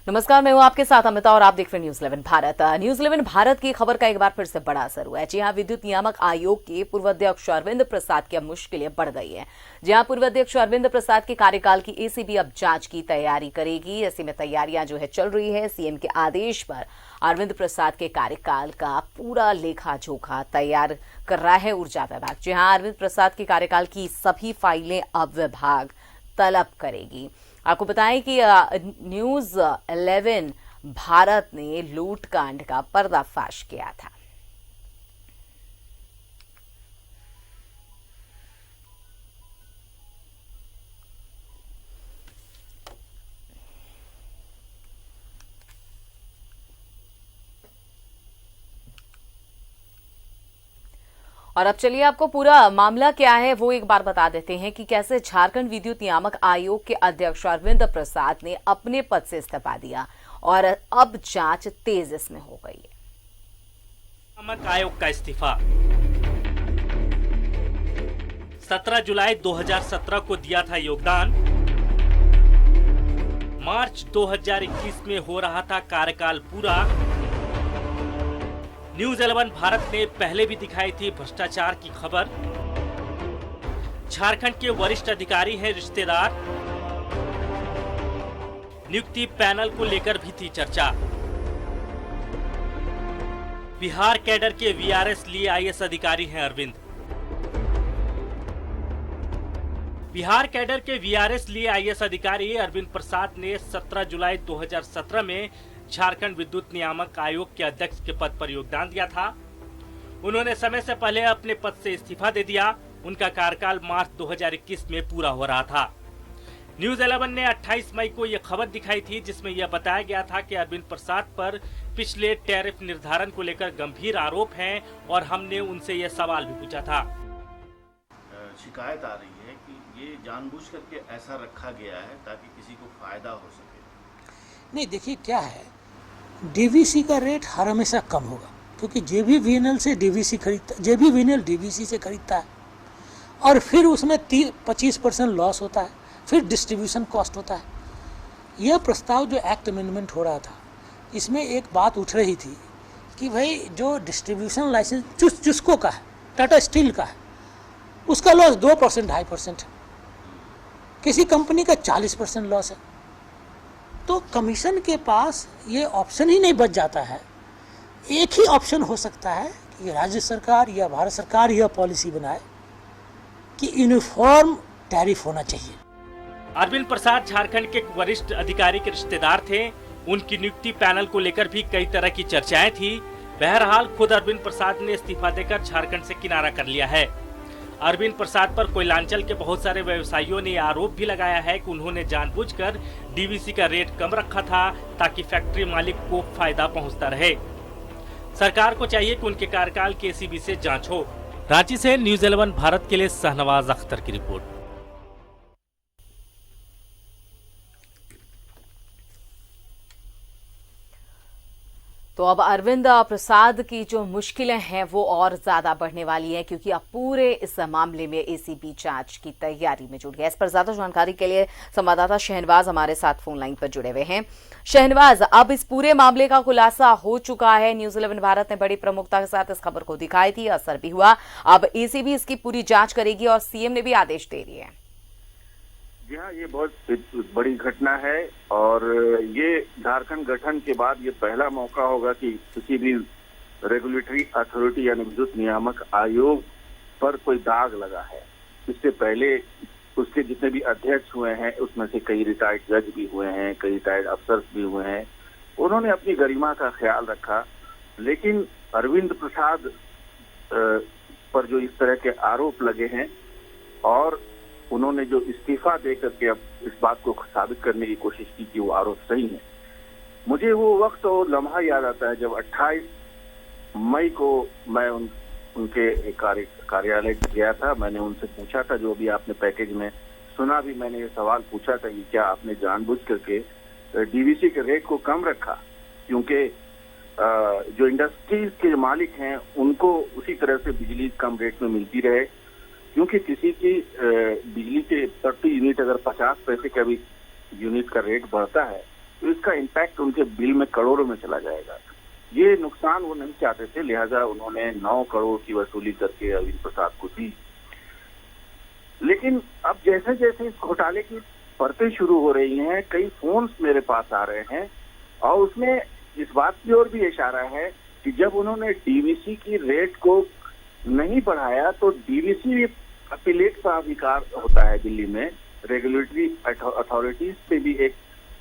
नमस्कार, मैं हूं आपके साथ अमिता और आप देख रहे हैं न्यूज 11 भारत। न्यूज 11 भारत की खबर का एक बार फिर से बड़ा असर हुआ है। जी हां, विद्युत नियामक आयोग के पूर्व अध्यक्ष अरविंद प्रसाद की अब मुश्किलें बढ़ गई है। जी हां, पूर्व अध्यक्ष अरविंद प्रसाद के कार्यकाल की एसीबी अब जांच की तैयारी करेगी। ऐसे में तैयारियां जो है चल रही है। सीएम के आदेश पर अरविंद प्रसाद के कार्यकाल का पूरा लेखा जोखा तैयार कर रहा है ऊर्जा विभाग। जी हां, अरविंद प्रसाद के कार्यकाल की सभी फाइलें अब विभाग तलब करेगी। आपको बताएं कि न्यूज 11 भारत ने लूटकांड का पर्दाफाश किया था। और अब चलिए आपको पूरा मामला क्या है वो एक बार बता देते हैं कि कैसे झारखंड विद्युत नियामक आयोग के अध्यक्ष अरविंद प्रसाद ने अपने पद से इस्तीफा दिया और अब जांच तेज इसमें हो गई है। नियामक आयोग का इस्तीफा 17 जुलाई 2017 को दिया था योगदान। मार्च 2021 में हो रहा था कार्यकाल पूरा। न्यूज 11 भारत ने पहले भी दिखाई थी भ्रष्टाचार की खबर। झारखंड के वरिष्ठ अधिकारी हैं रिश्तेदार। नियुक्ति पैनल को लेकर भी थी चर्चा। बिहार कैडर के वीआरएस लिए आईएएस अधिकारी हैं अरविंद। बिहार कैडर के वीआरएस लिए आईएएस अधिकारी अरविंद प्रसाद ने 17 जुलाई 2017 में झारखंड विद्युत नियामक आयोग के अध्यक्ष के पद पर योगदान दिया था। उन्होंने समय से पहले अपने पद से इस्तीफा दे दिया। उनका कार्यकाल मार्च 2021 में पूरा हो रहा था। न्यूज 11 ने 28 मई को यह खबर दिखाई थी जिसमें यह बताया गया था कि अरविंद प्रसाद पर पिछले टैरिफ निर्धारण को लेकर गंभीर आरोप हैं और हमने उनसे यह सवाल भी पूछा था। शिकायत आ रही है कि ये जानबूझ करके ऐसा रखा गया है ताकि किसी को फायदा हो सके। नहीं, देखिए क्या है, डीवीसी का रेट हर हमेशा कम होगा क्योंकि जेबीवीएनएल से डीवीसी खरीदता, जेबीवीएनएल डीवीसी से खरीदता है और फिर उसमें 25% लॉस होता है, फिर डिस्ट्रीब्यूशन कॉस्ट होता है। यह प्रस्ताव जो एक्ट अमेंडमेंट हो रहा था इसमें एक बात उठ रही थी कि भाई जो डिस्ट्रीब्यूशन लाइसेंस जिसको का है, टाटा स्टील का है, उसका लॉस 2% 2.5% है, किसी कंपनी का 40% लॉस है। तो कमीशन के पास ये ऑप्शन ही नहीं बच जाता है। एक ही ऑप्शन हो सकता है कि राज्य सरकार या भारत सरकार यह पॉलिसी बनाए कि यूनिफॉर्म टैरिफ होना चाहिए। अरविंद प्रसाद झारखंड के वरिष्ठ अधिकारी के रिश्तेदार थे। उनकी नियुक्ति पैनल को लेकर भी कई तरह की चर्चाएं थी। बहरहाल खुद अरविंद प्रसाद ने इस्तीफा देकर झारखंड से किनारा कर लिया है। अरविंद प्रसाद पर कोयलांचल के बहुत सारे व्यवसायियों ने आरोप भी लगाया है कि उन्होंने जानबूझकर डीवीसी का रेट कम रखा था ताकि फैक्ट्री मालिक को फायदा पहुंचता रहे। सरकार को चाहिए कि उनके कार्यकाल की एसीबी से जांच हो। रांची से न्यूज 11 भारत के लिए शहनवाज अख्तर की रिपोर्ट। तो अब अरविंद प्रसाद की जो मुश्किलें हैं वो और ज्यादा बढ़ने वाली हैं क्योंकि अब पूरे इस मामले में एसीबी जांच की तैयारी में जुट गया। इस पर ज्यादा जानकारी के लिए संवाददाता शहनवाज हमारे साथ फोन लाइन पर जुड़े हुए हैं। शहनवाज, अब इस पूरे मामले का खुलासा हो चुका है। न्यूज 11 भारत ने बड़ी प्रमुखता के साथ इस खबर को दिखाई थी, असर भी हुआ। अब एसीबी इसकी पूरी जांच करेगी और सीएम ने भी आदेश दे दिए हैं। जी हाँ, ये बहुत बड़ी घटना है और ये झारखंड गठन के बाद ये पहला मौका होगा कि किसी भी रेगुलेटरी अथॉरिटी यानी विद्युत नियामक आयोग पर कोई दाग लगा है। इससे पहले उसके जितने भी अध्यक्ष हुए हैं उसमें से कई रिटायर्ड जज भी हुए हैं, कई रिटायर्ड अफसर भी हुए हैं। उन्होंने अपनी गरिमा का ख्याल रखा, लेकिन अरविंद प्रसाद पर जो इस तरह के आरोप लगे हैं और उन्होंने जो इस्तीफा दे करके अब इस बात को साबित करने की कोशिश की कि वो आरोप सही है। मुझे वो वक्त और लम्हा याद आता है जब 28 मई को मैं उनके कार्यालय गया था। मैंने उनसे पूछा था, जो भी आपने पैकेज में सुना भी, मैंने ये सवाल पूछा था कि क्या आपने जानबूझ करके डीवीसी के रेट को कम रखा, क्योंकि जो इंडस्ट्रीज के मालिक हैं उनको उसी तरह से बिजली कम रेट में मिलती रहे, क्योंकि किसी की बिजली के प्रति यूनिट अगर 50 पैसे का भी यूनिट का रेट बढ़ता है तो इसका इम्पैक्ट उनके बिल में करोड़ों में चला जाएगा। ये नुकसान वो नहीं चाहते थे, लिहाजा उन्होंने 9 करोड़ की वसूली करके अरविंद प्रसाद को दी। लेकिन अब जैसे जैसे इस घोटाले की परतें शुरू हो रही हैं, कई फोन्स मेरे पास आ रहे हैं और उसमें इस बात की ओर भी इशारा है कि जब उन्होंने डीवीसी की रेट को नहीं बढ़ाया तो डीवीसी भी अपीलेट प्राधिकार होता है दिल्ली में, रेगुलेटरी अथॉरिटीज पे भी एक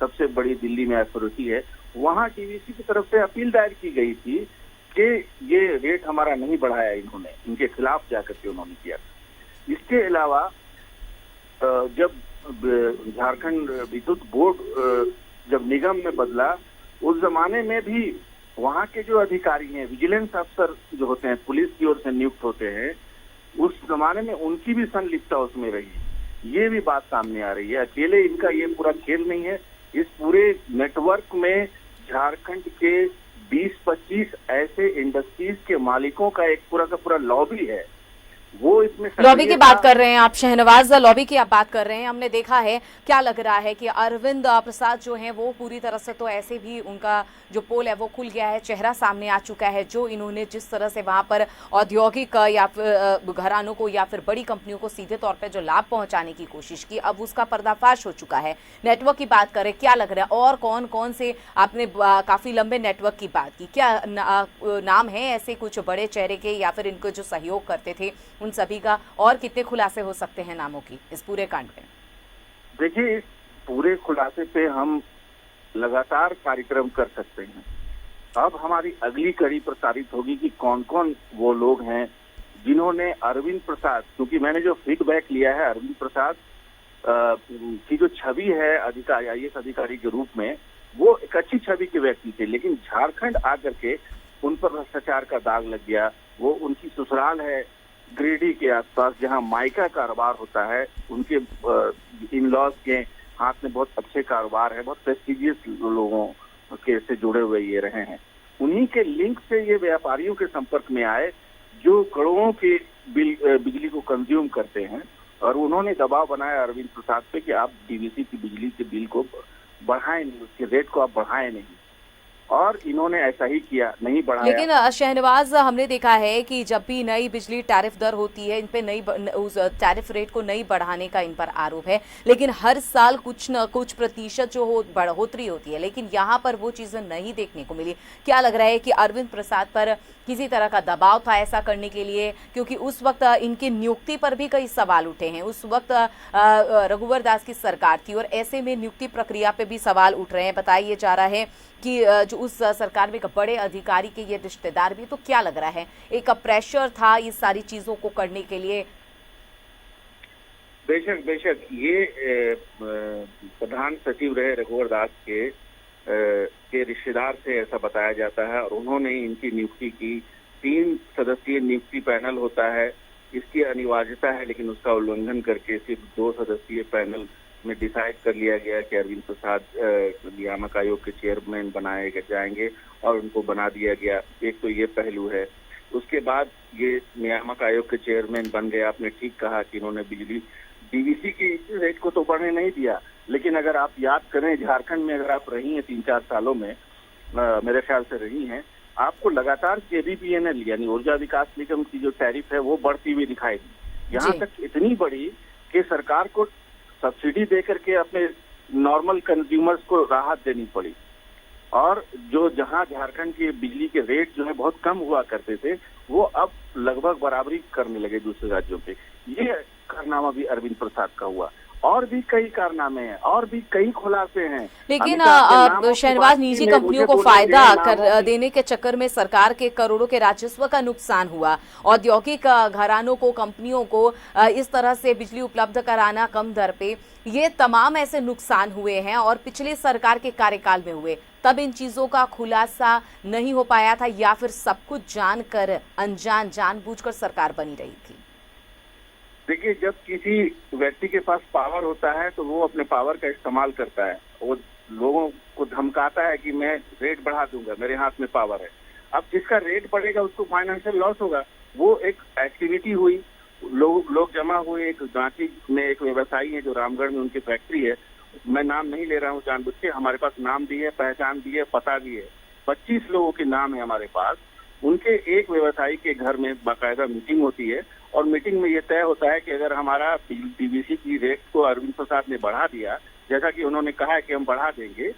सबसे बड़ी दिल्ली में अथॉरिटी है, वहां डीवीसी की तरफ से अपील दायर की गई थी कि ये रेट हमारा नहीं बढ़ाया इन्होंने, इनके खिलाफ जाकर के उन्होंने किया। इसके अलावा जब झारखंड विद्युत बोर्ड जब निगम में बदला, उस जमाने में भी वहां के जो अधिकारी हैं, विजिलेंस अफसर जो होते हैं, पुलिस की ओर से नियुक्त होते हैं, उस जमाने में उनकी भी संलिप्तता उसमें रही। ये भी बात सामने आ रही है। अकेले इनका ये पूरा खेल नहीं है, इस पूरे नेटवर्क में झारखंड के 20-25 ऐसे इंडस्ट्रीज के मालिकों का एक पूरा का पूरा लॉबी है। वो इसमें लॉबी की बात कर रहे हैं आप शहनवाज, लॉबी की आप बात कर रहे हैं। हमने देखा है, क्या लग रहा है कि अरविंद प्रसाद जो हैं वो पूरी तरह से तो ऐसे भी उनका जो पोल है वो खुल गया है, चेहरा सामने आ चुका है। जो इन्होंने जिस तरह से वहां पर औद्योगिक या फिर घरानों को या फिर बड़ी कंपनियों को सीधे तौर पर जो लाभ पहुंचाने की कोशिश की, अब उसका पर्दाफाश हो चुका है। नेटवर्क की बात करें, क्या लग रहा है और कौन कौन से, आपने काफी लंबे नेटवर्क की बात की, क्या नाम है ऐसे कुछ बड़े चेहरे के या फिर इनको जो सहयोग करते थे उन सभी का, और कितने खुलासे हो सकते हैं नामों की इस पूरे कांड में? देखिए, इस पूरे खुलासे पे हम लगातार कार्यक्रम कर सकते हैं। अब हमारी अगली कड़ी प्रसारित होगी कि कौन कौन वो लोग हैं जिन्होंने अरविंद प्रसाद, क्योंकि मैंने जो फीडबैक लिया है अरविंद प्रसाद की जो छवि है अधिकारी, IAS अधिकारी के रूप में, वो एक अच्छी छवि के व्यक्ति थे, लेकिन झारखंड आकर के उन पर भ्रष्टाचार का दाग लग गया। वो उनकी ससुराल है गिरिडीह के आसपास, जहां माइका कारोबार होता है, उनके इन लॉज के हाथ में बहुत अच्छे कारोबार है, बहुत प्रेस्टिजियस लोगों के से जुड़े हुए ये रहे हैं। उन्हीं के लिंक से ये व्यापारियों के संपर्क में आए जो करोड़ों के बिजली को कंज्यूम करते हैं, और उन्होंने दबाव बनाया अरविंद प्रसाद पे कि आप डीवीसी की बिजली के बिल को बढ़ाएं नहीं, उसके रेट को आप बढ़ाएं नहीं, और इन्होंने ऐसा ही किया, नहीं बढ़ाया। लेकिन शहनवाज, हमने देखा है कि जब भी नई बिजली टैरिफ दर होती है, इन पे उस टैरिफ रेट को नहीं बढ़ाने का इन पर आरोप है, लेकिन हर साल कुछ न कुछ प्रतिशत जो बढ़ोतरी होती है, लेकिन यहाँ पर वो चीजें नहीं देखने को मिली। क्या लग रहा है कि अरविंद प्रसाद पर किसी तरह का दबाव था ऐसा करने के लिए? क्योंकि उस वक्त इनकी नियुक्ति पर भी कई सवाल उठे हैं। उस वक्त रघुवर दास की सरकार थी और ऐसे में नियुक्ति प्रक्रिया पे भी सवाल उठ रहे हैं। बताइए जा रहा है कि जो उस सरकार में एक बड़े अधिकारी के ये रिश्तेदार भी, तो क्या लग रहा है एक प्रेशर था इस सारी चीजों को करने के लिए? बेशक बेशक, ये प्रधान सचिव रहे रघुवर दास के रिश्तेदार से ऐसा बताया जाता है, और उन्होंने इनकी नियुक्ति की। 3 सदस्यीय नियुक्ति पैनल होता है, इसकी अनिवार्यता है, लेकिन उसका उल्लंघन करके सिर्फ 2 सदस्यीय पैनल में डिसाइड कर लिया गया कि अरविंद प्रसाद नियामक आयोग के चेयरमैन बनाए जाएंगे, और उनको बना दिया गया। एक तो ये पहलू है। उसके बाद ये नियामक आयोग के चेयरमैन बन गए। आपने ठीक कहा कि इन्होंने बिजली डीवीसी की रेट को तो बढ़ने नहीं दिया, लेकिन अगर आप याद करें, झारखंड में अगर आप रही हैं 3-4 सालों में, मेरे ख्याल से रही हैं, आपको लगातार JVPNL यानी ऊर्जा विकास निगम की जो टैरिफ है वो बढ़ती हुई दिखाई दी। यहाँ तक इतनी बढ़ी कि सरकार को सब्सिडी देकर के अपने नॉर्मल कंज्यूमर्स को राहत देनी पड़ी, और जो जहां झारखंड के बिजली के रेट जो है बहुत कम हुआ करते थे, वो अब लगभग बराबरी करने लगे दूसरे राज्यों पे। ये कारनामा भी अरविंद प्रसाद का हुआ। और भी कई कारनामे हैं, और भी कई खुलासे हैं। लेकिन शहनवाज, निजी कंपनियों को फायदा कर देने के चक्कर में सरकार के करोड़ों के राजस्व का नुकसान हुआ। औद्योगिक घरानों को, कंपनियों को इस तरह से बिजली उपलब्ध कराना कम दर पे, ये तमाम ऐसे नुकसान हुए हैं और पिछले सरकार के कार्यकाल में हुए। तब इन चीजों का खुलासा नहीं हो पाया था, या फिर सब कुछ जानकर अनजान, जानबूझकर सरकार बनी रही थी? देखिए, जब किसी व्यक्ति के पास पावर होता है तो वो अपने पावर का इस्तेमाल करता है। वो लोगों को धमकाता है कि मैं रेट बढ़ा दूंगा, मेरे हाथ में पावर है। अब जिसका रेट बढ़ेगा उसको फाइनेंशियल लॉस होगा। वो एक एक्टिविटी हुई, लोग जमा हुए। एक रांची में एक व्यवसायी है जो रामगढ़ में उनकी फैक्ट्री है, मैं नाम नहीं ले रहा हूँ जानबूझ के, हमारे पास नाम भी है, पहचान भी है, पता भी है। 25 लोगों के नाम है हमारे पास। उनके एक व्यवसायी के घर में बाकायदा मीटिंग होती है और मीटिंग में ये तय होता है कि अगर हमारा डीवीसी की रेट को अरविंद प्रसाद ने बढ़ा दिया, जैसा कि उन्होंने कहा है कि हम बढ़ा देंगे,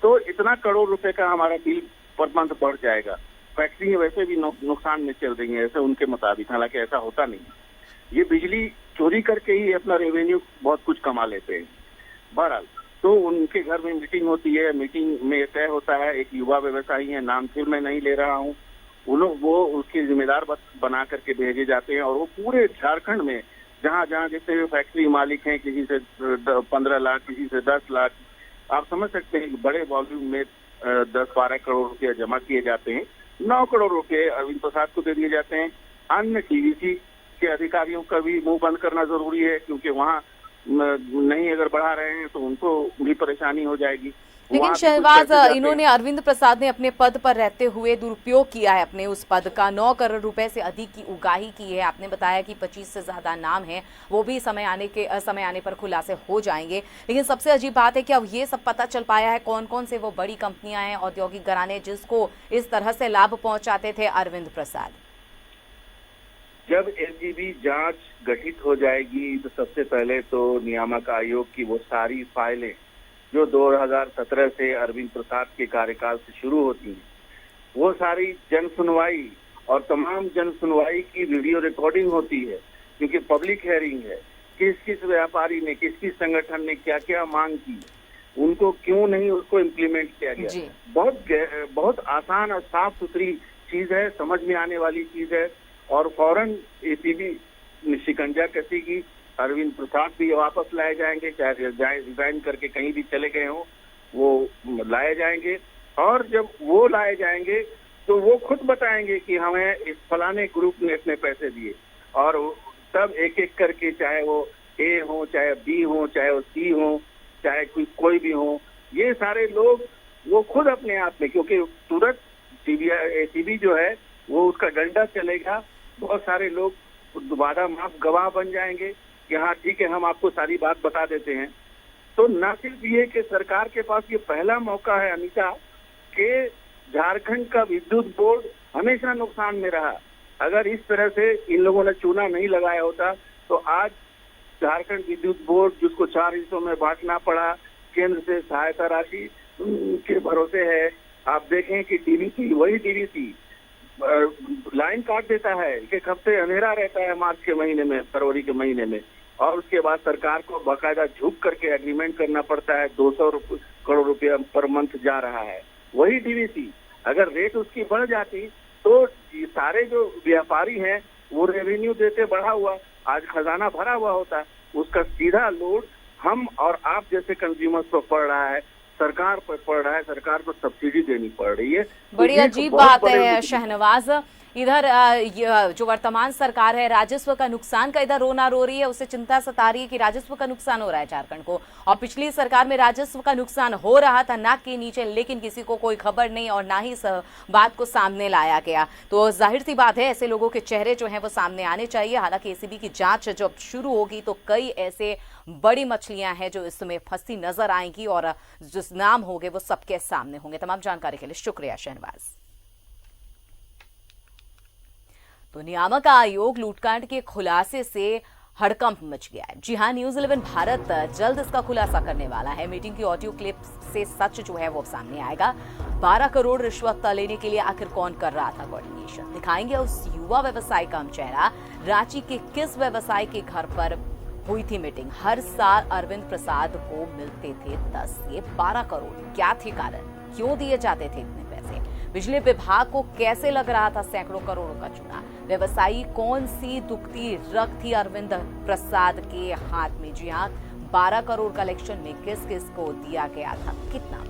तो इतना करोड़ रुपए का हमारा बिल पर मंथ बढ़ जाएगा। फैक्ट्री वैसे भी नुकसान में चल रही है ऐसे उनके मुताबिक, हालांकि ऐसा होता नहीं। ये बिजली चोरी करके ही अपना रेवेन्यू बहुत कुछ कमा लेते हैं। बहरहाल, तो उनके घर में मीटिंग होती है। मीटिंग में तय होता है, एक युवा व्यवसायी है, नाम फिर मैं नहीं ले रहा हूँ, वो उसके जिम्मेदार बना करके भेजे जाते हैं और वो पूरे झारखंड में जहाँ जहाँ जितने भी फैक्ट्री मालिक हैं, किसी से 15 लाख, किसी से 10 लाख, आप समझ सकते हैं बड़े वॉल्यूम में 10-12 करोड़ रुपए जमा किए जाते हैं। 9 करोड़ रुपए अरविंद प्रसाद को दे दिए जाते हैं। अन्य डीवीसी के अधिकारियों का भी मुंह बंद करना जरूरी है, क्योंकि वहाँ नहीं अगर बढ़ा रहे हैं तो उनको भी परेशानी हो जाएगी। लेकिन शहबाज, इन्होंने अरविंद प्रसाद ने अपने पद पर रहते हुए दुरुपयोग किया है अपने उस पद का। 9 करोड़ रुपए से अधिक की उगाही की है। आपने बताया कि 25 से ज्यादा नाम है, वो भी समय आने पर खुलासे हो जाएंगे। लेकिन सबसे अजीब बात है कि अब ये सब पता चल पाया है कौन कौन से वो बड़ी कंपनियां हैं, औद्योगिक घराने, जिसको इस तरह से लाभ पहुंचाते थे अरविंद प्रसाद। जब एसजीबी जांच गठित हो जाएगी तो सबसे पहले तो नियामक आयोग की वो सारी फाइलें जो 2017 से अरविंद प्रसाद के कार्यकाल से शुरू होती हैं, वो सारी जन सुनवाई और तमाम जन सुनवाई की वीडियो रिकॉर्डिंग होती है, क्योंकि पब्लिक हेयरिंग है। किस किस व्यापारी ने, किस किस संगठन ने क्या क्या मांग की, उनको क्यों नहीं उसको इम्प्लीमेंट किया गया। बहुत आसान और साफ सुथरी चीज है, समझ में आने वाली चीज है। और फौरन एसीबी शिकंजा कसेगी, अरविंद प्रसाद भी वापस लाए जाएंगे, चाहे रिजाइन करके कहीं भी चले गए हों, वो लाए जाएंगे। और जब वो लाए जाएंगे तो वो खुद बताएंगे कि हमें इस फलाने ग्रुप ने इतने पैसे दिए, और तब एक एक करके, चाहे वो ए हो, चाहे बी हो, चाहे वो सी हो, चाहे कोई भी हो, ये सारे लोग वो खुद अपने आप में, क्योंकि तुरंत एसीबी जो है वो उसका डंडा चलेगा, बहुत सारे लोग दोबारा माफ गवाह बन जाएंगे कि हाँ ठीक है, हम आपको सारी बात बता देते हैं। तो न सिर्फ ये कि सरकार के पास ये पहला मौका है अनीता, कि झारखंड का विद्युत बोर्ड हमेशा नुकसान में रहा। अगर इस तरह से इन लोगों ने चूना नहीं लगाया होता तो आज झारखंड विद्युत बोर्ड, जिसको 4 हिस्सों में बांटना पड़ा, केंद्र से सहायता राशि के भरोसे है। आप देखें कि डीवीसी, वही डीवीसी लाइन काट देता है, एक हफ्ते अंधेरा रहता है मार्च के महीने में, फरवरी के महीने में, और उसके बाद सरकार को बाकायदा झुक करके एग्रीमेंट करना पड़ता है। 200 करोड़ रुपया पर मंथ जा रहा है। वही डीवीसी अगर रेट उसकी बढ़ जाती तो सारे जो व्यापारी हैं वो रेवेन्यू देते बढ़ा हुआ, आज खजाना भरा हुआ होता। उसका सीधा लोड हम और आप जैसे कंज्यूमर्स पर पड़ रहा है, सरकार पर पड़ रहा है, सरकार को सब्सिडी देनी पड़ रही है। बड़ी अजीब बात है शहनवाज, इधर जो वर्तमान सरकार है राजस्व का नुकसान का इधर रोना रो रही है, उससे चिंता सता रही है कि राजस्व का नुकसान हो रहा है झारखंड को। और पिछली सरकार में राजस्व का नुकसान हो रहा था नाक के नीचे, लेकिन किसी को कोई खबर नहीं और ना ही इस बात को सामने लाया गया। तो जाहिर सी बात है ऐसे लोगों के चेहरे जो हैं वो सामने आने चाहिए। हालांकि एसीबी की जांच जब शुरू होगी तो कई ऐसे बड़ी मछलियां हैं जो इसमें फंसी नजर आएंगी और जो नाम होंगे वो सबके सामने होंगे। तमाम जानकारी के लिए शुक्रिया शहनवाज। तो नियामक आयोग लूटकांड के खुलासे से हड़कंप मच गया है। जी हां, न्यूज़ 11 भारत जल्द इसका खुलासा करने वाला है। मीटिंग की ऑडियो क्लिप से सच जो है वो सामने आएगा। 12 करोड़ रिश्वत लेने के लिए आखिर कौन कर रहा था कोऑर्डिनेशन, दिखाएंगे उस युवा व्यवसायी का हम चेहरा। रांची के किस व्यवसायी के घर पर हुई थी मीटिंग? हर साल अरविंद प्रसाद को मिलते थे 10 से 12 करोड़, क्या थे कारण, क्यों दिए जाते थे इतने पैसे? बिजली विभाग को कैसे लग रहा था सैकड़ों करोड़ों का चूना? व्यवसायी कौन सी दुखती रग थी अरविंद प्रसाद के हाथ में? जी हाँ, 12 करोड़ कलेक्शन में किस किस को दिया गया था, कितना?